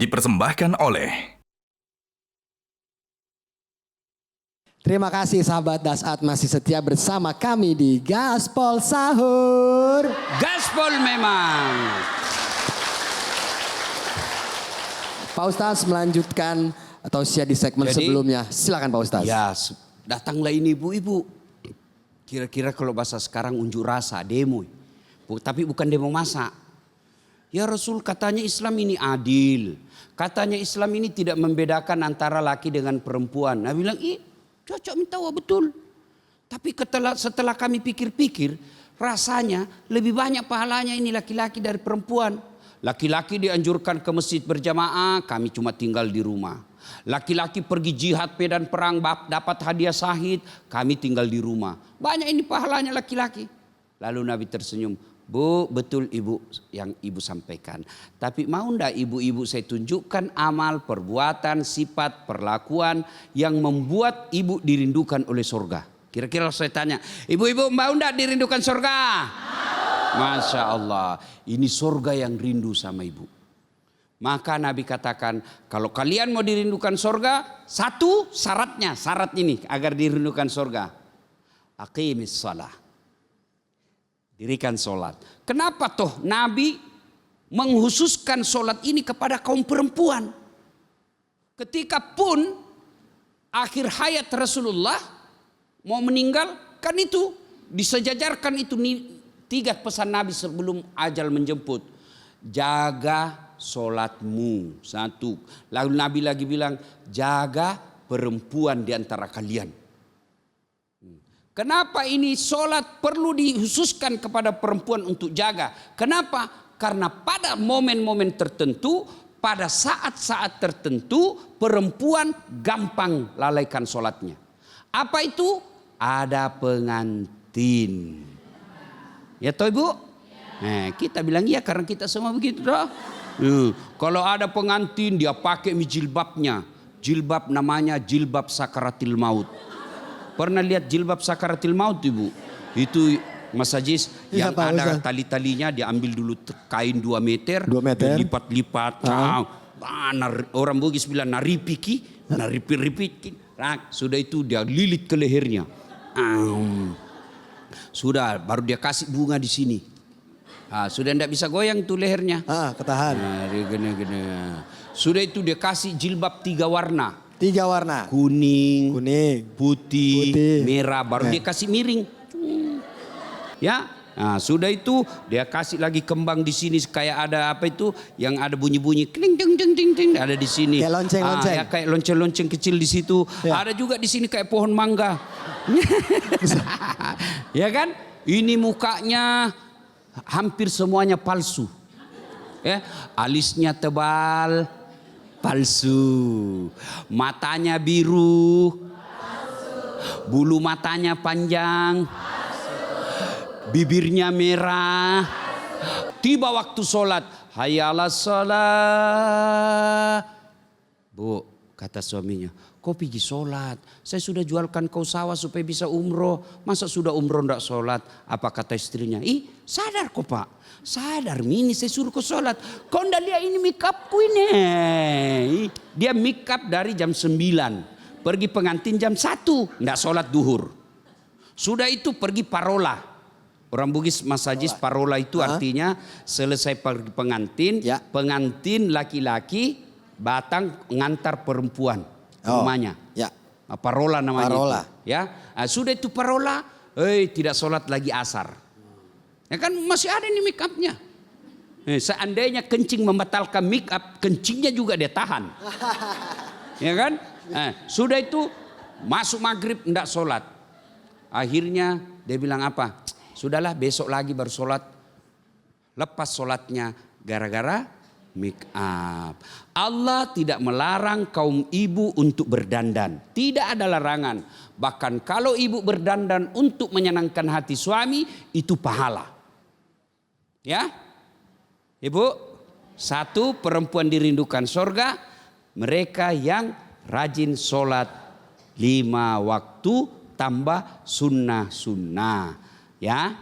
dipersembahkan oleh... Terima kasih sahabat Dasat masih setia bersama kami di Gaspol Sahur. Gaspol memang. Pak Ustaz melanjutkan tausiah di segmen sebelumnya. Silakan Pak Ustaz. Ya, datanglah ini ibu-ibu. Kira-kira kalau bahasa sekarang unjuk rasa, demo. Tapi bukan demo massa. Ya Rasul, katanya Islam ini adil. Katanya Islam ini tidak membedakan antara laki dengan perempuan. Nabi bilang, cocok minta betul. Tapi setelah kami pikir-pikir, rasanya lebih banyak pahalanya ini laki-laki dari perempuan. Laki-laki dianjurkan ke masjid berjamaah, kami cuma tinggal di rumah. Laki-laki pergi jihad medan perang dapat hadiah syahid, kami tinggal di rumah. Banyak ini pahalanya laki-laki. Lalu Nabi tersenyum, Bu, betul ibu yang ibu sampaikan. Tapi mau ndak ibu-ibu saya tunjukkan amal, perbuatan, sifat, perlakuan yang membuat ibu dirindukan oleh surga. Kira-kira saya tanya, ibu-ibu mau ndak dirindukan surga? Masya Allah, ini surga yang rindu sama ibu. Maka Nabi katakan, kalau kalian mau dirindukan surga, satu syarat ini agar dirindukan surga. Aqimis shalah. Dirikan sholat. Kenapa toh Nabi menghususkan sholat ini kepada kaum perempuan? Ketika pun akhir hayat Rasulullah mau meninggal, kan itu disejajarkan itu 3 pesan Nabi sebelum ajal menjemput. Jaga sholatmu, 1. Lalu Nabi lagi bilang, jaga perempuan di antara kalian. Kenapa ini sholat perlu dihususkan kepada perempuan untuk jaga? Kenapa? Karena pada momen-momen tertentu, pada saat-saat tertentu, perempuan gampang lalaikan sholatnya. Apa itu? Ada pengantin. Ya toh ibu? Kita bilang iya karena kita semua begitu toh. Kalau ada pengantin dia pakai jilbabnya. Jilbab namanya jilbab sakaratil maut. Pernah lihat jilbab sakaratil maut ibu? Itu Mas Ajis yang ada tali-talinya diambil dulu kain 2 meter. Lipat-lipat. Orang Bugis bilang naripiki. Sudah itu dia lilit ke lehernya. Sudah baru dia kasih bunga di sini. Sudah tidak bisa goyang tuh lehernya. Ketahan. Sudah itu dia kasih jilbab 3 warna. 3 warna. Kuning, putih, merah. Baru dia kasih miring. Ya, sudah itu dia kasih lagi kembang di sini kayak ada apa itu yang ada bunyi-bunyi kling ding ding ding ding ada di sini. Kayak lonceng-lonceng. Ya, kayak lonceng-lonceng kecil di situ. Ya. Ada juga di sini kayak pohon mangga. Ya kan? Ini mukanya hampir semuanya palsu. Ya, alisnya tebal. Palsu. Matanya biru. Palsu. Bulu matanya panjang. Palsu. Bibirnya merah. Palsu. Tiba waktu sholat. Hayya 'alas shalah. Bu, kata suaminya, kau pergi sholat. Saya sudah jualkan kau sawah supaya bisa umroh. Masa sudah umroh ndak sholat? Apa kata istrinya? Sadar kok pak. Sadar ini saya suruh kau sholat. Kau ndak lihat ini make upku ini. Dia make up dari jam 9. Pergi pengantin jam 1. Ndak sholat duhur. Sudah itu pergi parola. Orang Bugis Mas Ajis parola itu artinya selesai pergi pengantin. Ya. Pengantin laki-laki batang ngantar perempuan rumahnya. Ya. Parola namanya. Parola. Itu, ya. Sudah itu parola. Tidak sholat lagi asar. Ya kan masih ada nih make upnya. Seandainya kencing membatalkan make up, kencingnya juga dia tahan. Ya kan? Sudah itu masuk maghrib enggak sholat. Akhirnya dia bilang apa? Sudahlah besok lagi baru sholat. Lepas sholatnya gara-gara make up. Allah tidak melarang kaum ibu untuk berdandan. Tidak ada larangan. Bahkan kalau ibu berdandan untuk menyenangkan hati suami, itu pahala. Ya, ibu, 1 perempuan dirindukan surga, mereka yang rajin sholat 5 waktu tambah sunnah-sunnah. Ya,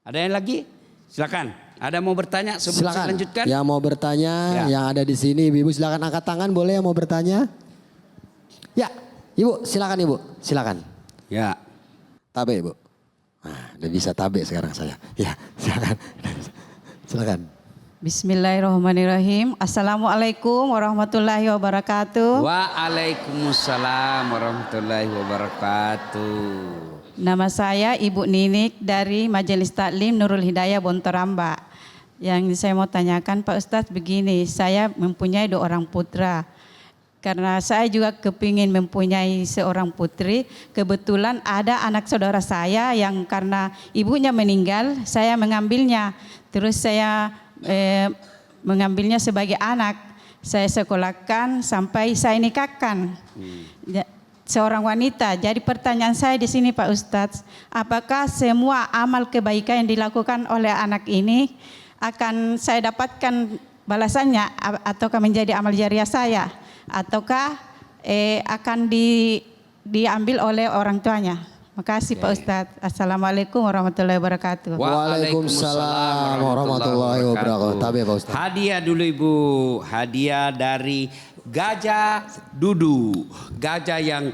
ada yang lagi? Silakan. Ada mau bertanya sebelum saya Silakan. lanjutkan? Yang mau bertanya, Ya. yang ada di sini, ibu silakan angkat tangan, boleh yang mau bertanya? Ya, ibu silakan ibu, silakan. Ya. Tabe ibu. Nah, udah bisa tabe sekarang saya. Ya, silakan. Silakan. Bismillahirrahmanirrahim. Assalamualaikum warahmatullahi wabarakatuh. Waalaikumsalam warahmatullahi wabarakatuh. Nama saya Ibu Ninik dari Majelis Taklim Nurul Hidayah Bontoramba. Yang saya mau tanyakan Pak Ustadz begini, saya mempunyai 2 orang putra. Karena saya juga kepingin mempunyai seorang putri, kebetulan ada anak saudara saya yang karena ibunya meninggal, saya mengambilnya. Terus saya mengambilnya sebagai anak. Saya sekolahkan sampai saya nikahkan. Seorang wanita. Jadi pertanyaan saya di sini Pak Ustadz, apakah semua amal kebaikan yang dilakukan oleh anak ini akan saya dapatkan balasannya ataukah menjadi amal jariah saya ataukah akan diambil oleh orang tuanya? Makasih Pak Ustadz. Assalamualaikum warahmatullahi wabarakatuh. Waalaikumsalam warahmatullahi wabarakatuh. Tabe Pak Ustadz. Hadiah dulu Ibu. Hadiah dari Gajah Dudu. Gajah yang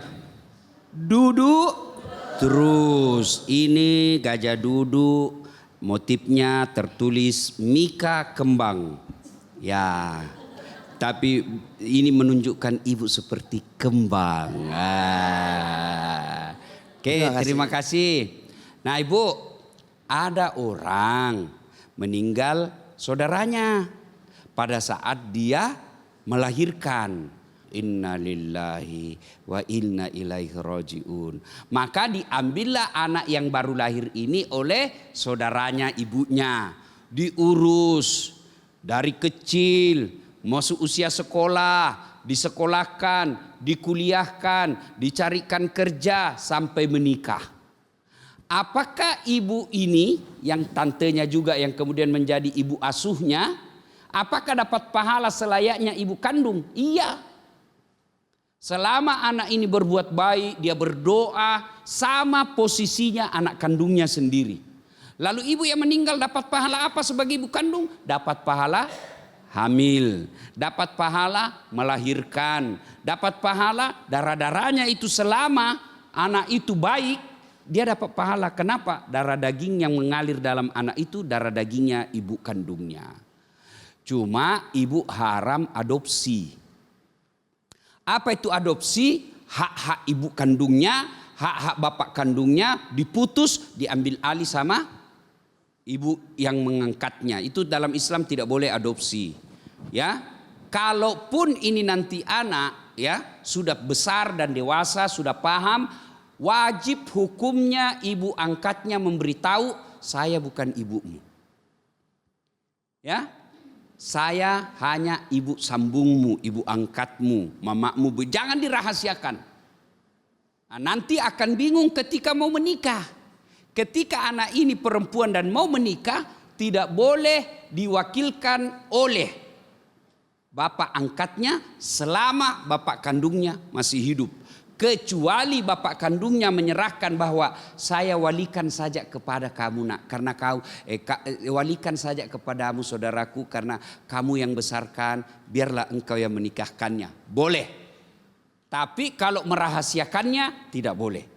duduk terus. Ini gajah duduk. Motifnya tertulis Mika Kembang. Ya. Tapi ini menunjukkan ibu seperti kembang. Oke, terima kasih. Nah ibu, ada orang meninggal saudaranya pada saat dia melahirkan. Inna lillahi wa inna ilaihi rajiun. Maka diambillah anak yang baru lahir ini oleh saudaranya ibunya. Diurus dari kecil, masuk usia sekolah, disekolahkan, dikuliahkan, dicarikan kerja sampai menikah. Apakah ibu ini yang tantenya juga yang kemudian menjadi ibu asuhnya, apakah dapat pahala selayaknya ibu kandung? Iya. Selama anak ini berbuat baik, dia berdoa, sama posisinya anak kandungnya sendiri. Lalu ibu yang meninggal dapat pahala apa sebagai ibu kandung? Dapat pahala hamil, dapat pahala melahirkan, dapat pahala darah-darahnya itu selama anak itu baik, dia dapat pahala. Kenapa? Darah daging yang mengalir dalam anak itu darah dagingnya ibu kandungnya. Cuma ibu haram adopsi. Apa itu adopsi? Hak-hak ibu kandungnya, hak-hak bapak kandungnya diputus, diambil alih sama ibu yang mengangkatnya. Itu dalam Islam tidak boleh adopsi. Ya, kalaupun ini nanti anak ya sudah besar dan dewasa, sudah paham, wajib hukumnya ibu angkatnya memberitahu, saya bukan ibumu. Ya, saya hanya ibu sambungmu, ibu angkatmu, mamamu. Jangan dirahasiakan. Nah, nanti akan bingung ketika mau menikah. Ketika anak ini perempuan dan mau menikah, tidak boleh diwakilkan oleh bapak angkatnya selama bapak kandungnya masih hidup. Kecuali bapak kandungnya menyerahkan bahwa saya walikan saja kepada kamu nak, karena kau walikan saja kepadamu saudaraku karena kamu yang besarkan, biarlah engkau yang menikahkannya. Boleh. Tapi kalau merahasiakannya tidak boleh.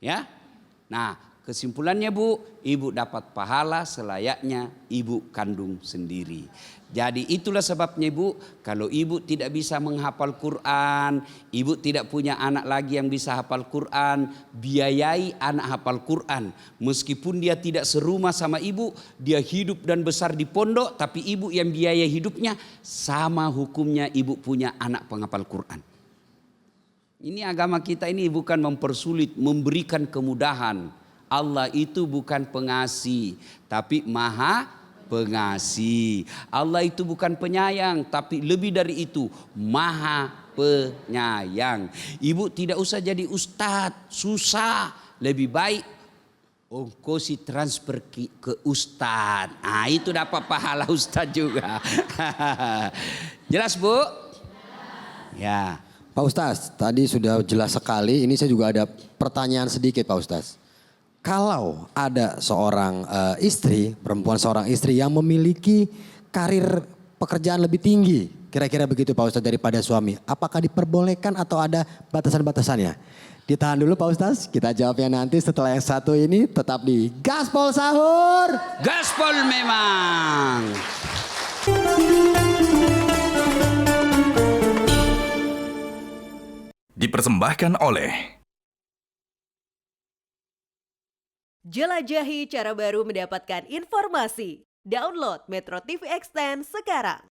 Ya. Nah, kesimpulannya Bu, ibu dapat pahala selayaknya ibu kandung sendiri. Jadi itulah sebabnya Ibu, kalau ibu tidak bisa menghafal Quran, ibu tidak punya anak lagi yang bisa hafal Quran, biayai anak hafal Quran. Meskipun dia tidak serumah sama ibu, dia hidup dan besar di pondok, tapi ibu yang biaya hidupnya sama hukumnya ibu punya anak penghafal Quran. Ini agama kita ini bukan mempersulit, memberikan kemudahan. Allah itu bukan pengasih, tapi maha pengasih. Allah itu bukan penyayang, tapi lebih dari itu maha penyayang. Ibu tidak usah jadi ustadz, susah. Lebih baik ongkosi transfer ke ustadz. Nah itu dapat pahala ustadz juga. Jelas Bu? Ya. Pak Ustadz, tadi sudah jelas sekali. Ini saya juga ada pertanyaan sedikit Pak Ustadz. kalau ada seorang istri, perempuan seorang istri yang memiliki karir pekerjaan lebih tinggi, kira-kira begitu Pak Ustadz daripada suami, apakah diperbolehkan atau ada batasan-batasannya? Ditahan dulu Pak Ustadz, kita jawabnya nanti setelah yang satu ini, tetap di Gaspol Sahur. Gaspol memang. Dipersembahkan oleh Jelajahi cara baru mendapatkan informasi. Download Metro TV Extend sekarang.